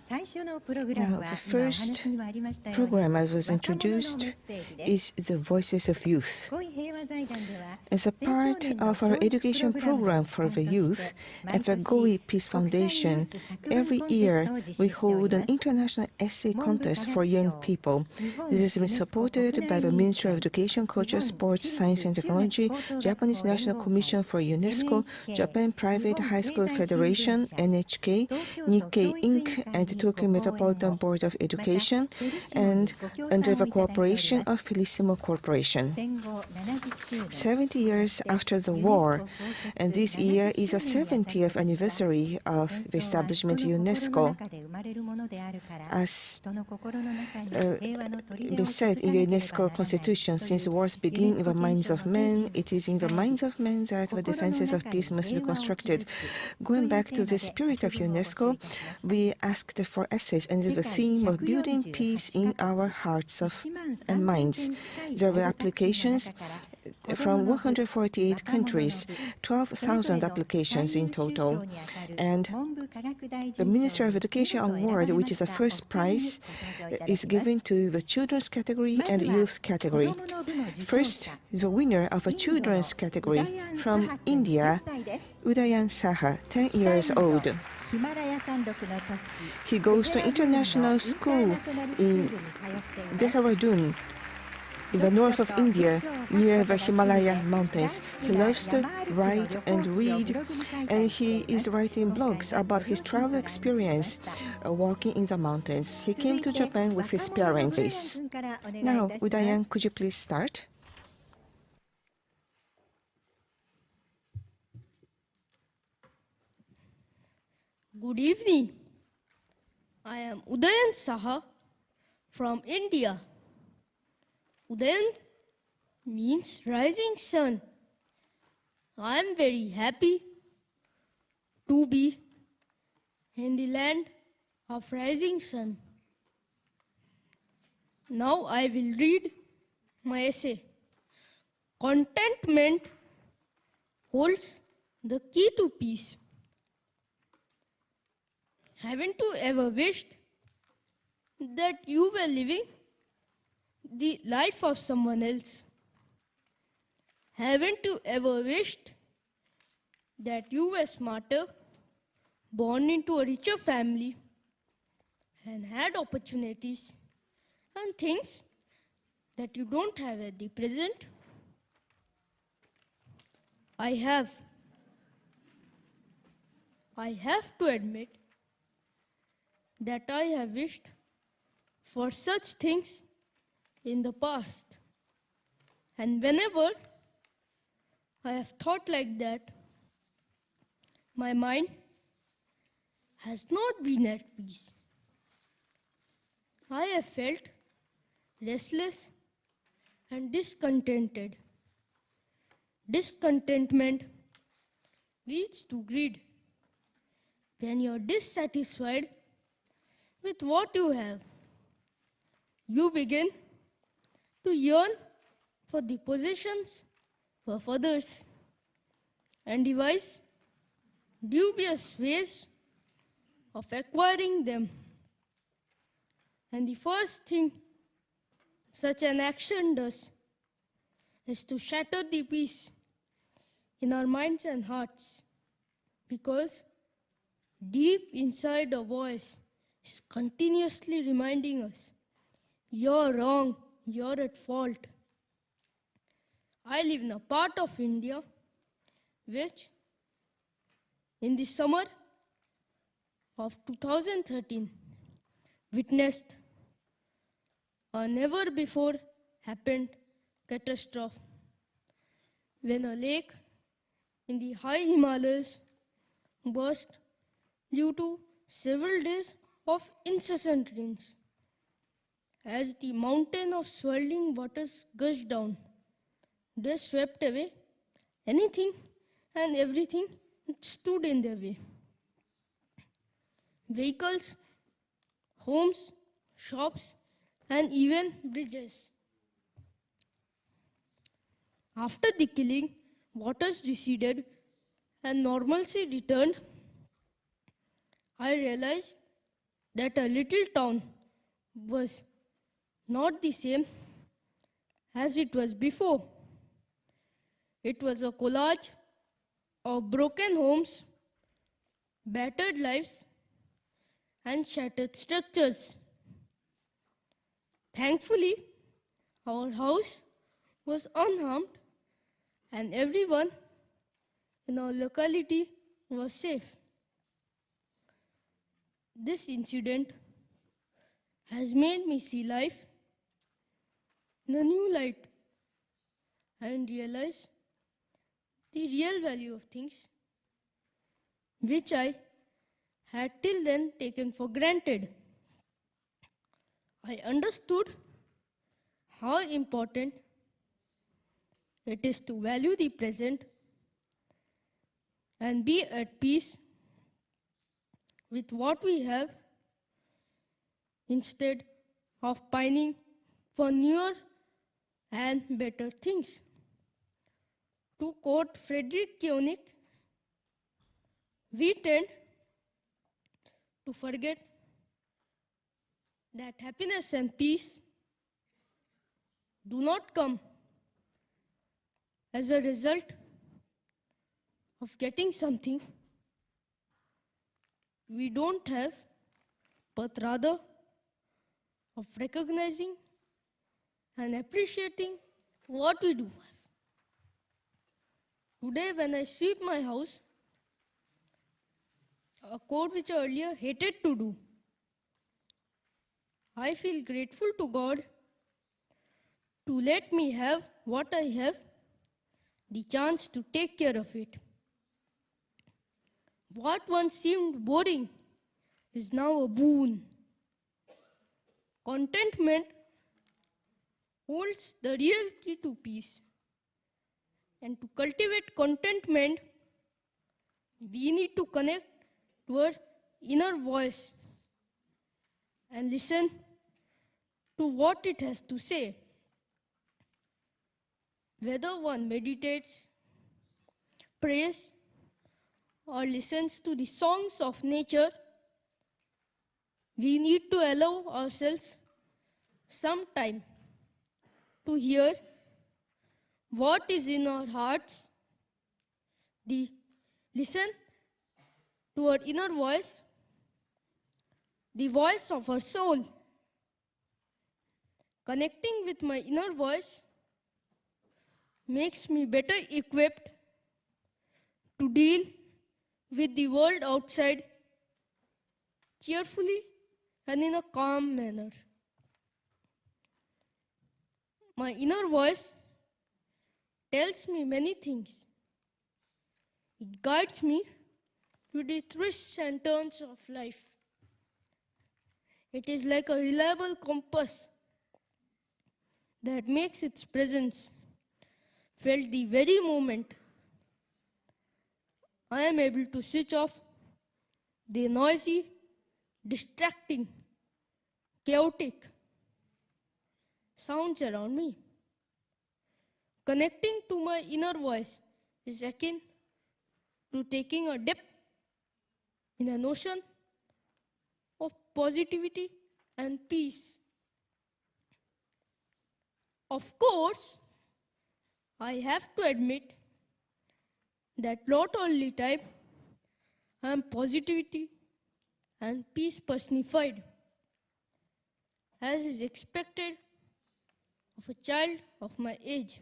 Now, the first program I was introduced is the Voices of Youth. As a part of our education program for the youth at the Goi Peace Foundation, every year we hold an international essay contest for young people. This has been supported by the Ministry of Education, Culture, Sports, Science and Technology, Japanese National Commission for UNESCO, Japan Private High School Federation, NHK, Nikkei Inc., and Tokyo Metropolitan Board of Education, and under the cooperation of Felissimo Corporation. 70 years after the war, and this year is the 70th anniversary of the establishment of UNESCO. As been said in the UNESCO Constitution, since wars begin in the minds of men, it is in the minds of men that the defenses of peace must be constructed. Going back to the spirit of UNESCO, we asked for essays under the theme of building peace in our hearts and minds. There were applications from 148 countries, 12,000 applications in total. And the Ministry of Education Award, which is the first prize, is given to the children's category and youth category. First, the winner of a children's category from India, Udayan Saha, 10 years old. He goes to international school in Dehradun, in the north of India, near the Himalaya mountains. He loves to write and read, and he is writing blogs about his travel experience walking in the mountains. He came to Japan with his parents. Now, Udayan, could you please start? Good evening. I am Udayan Saha from India. Udayan means rising sun. I am very happy to be in the land of rising sun. Now I will read my essay. Contentment holds the key to peace. Haven't you ever wished that you were living the life of someone else? Haven't you ever wished that you were smarter, born into a richer family, and had opportunities and things that you don't have at the present? I have to admit that I have wished for such things in the past. And whenever I have thought like that, my mind has not been at peace. I have felt restless and discontented. Discontentment leads to greed. When you are dissatisfied with what you have, you begin to yearn for the possessions of others and devise dubious ways of acquiring them. And the first thing such an action does is to shatter the peace in our minds and hearts, because deep inside a voice is continuously reminding us, you're wrong, you're at fault. I live in a part of India which, in the summer of 2013, witnessed a never before happened catastrophe when a lake in the high Himalayas burst due to several days of incessant rains. As the mountain of swirling waters gushed down, they swept away anything and everything that stood in their way. Vehicles, homes, shops, and even bridges. After the killing, waters receded and normalcy returned. I realized that a little town was not the same as it was before. It was a collage of broken homes, battered lives, and shattered structures. Thankfully, our house was unharmed and everyone in our locality was safe. This incident has made me see life in a new light and realize the real value of things which I had till then taken for granted. I understood how important it is to value the present and be at peace with what we have instead of pining for newer and better things. To quote Friedrich Koenig, we tend to forget that happiness and peace do not come as a result of getting something we don't have, but rather of recognizing and appreciating what we do have. Today, when I sweep my house, a chore which I earlier hated to do, I feel grateful to God to let me have what I have, the chance to take care of it. What once seemed boring is now a boon. Contentment holds the real key to peace. And to cultivate contentment, we need to connect to our inner voice and listen to what it has to say. Whether one meditates, prays, or listens to the songs of nature, we need to allow ourselves some time to hear what is in our hearts, listen to our inner voice, the voice of our soul. Connecting with my inner voice makes me better equipped to deal with the world outside cheerfully and in a calm manner. My inner voice tells me many things. It guides me through the twists and turns of life. It is like a reliable compass that makes its presence felt the very moment I am able to switch off the noisy, distracting, chaotic sounds around me. Connecting to my inner voice is akin to taking a dip in an ocean of positivity and peace. Of course, I have to admit that not all the time I am positivity and peace personified, as is expected of a child of my age.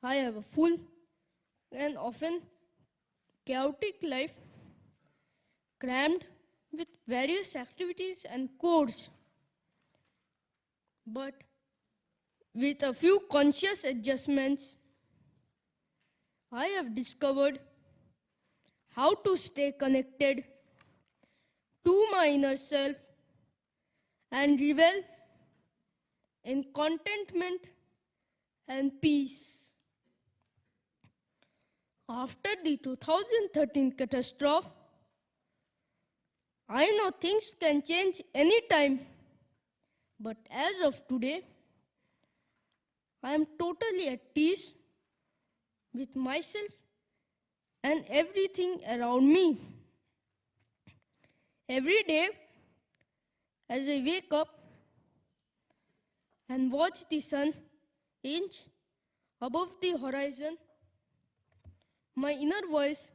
I have a full and often chaotic life, crammed with various activities and chores. But with a few conscious adjustments, I have discovered how to stay connected to my inner self and revel in contentment and peace. After the 2013 catastrophe, I know things can change anytime, but as of today, I am totally at peace with myself and everything around me. Every day, as I wake up and watch the sun inch above the horizon, my inner voice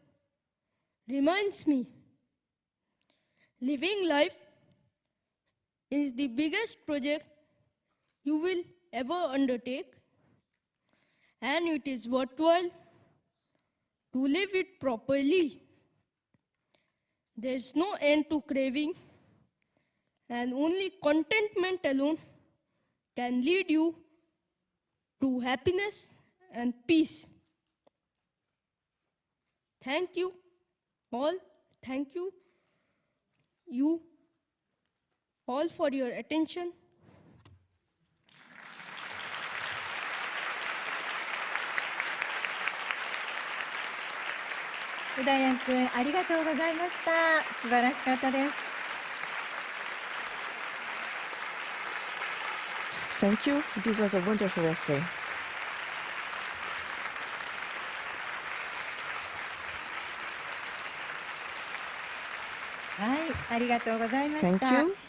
reminds me living life is the biggest project you will ever undertake, and it is worthwhile to live it properly. There's no end to craving, and only contentment alone can lead you to happiness and peace. Thank you all. Thank you all for your attention. うだやんくん、ありがとうございました。素晴らしかったです。Thank you. This was a wonderful essay. はい、ありがとうございました。 Thank you.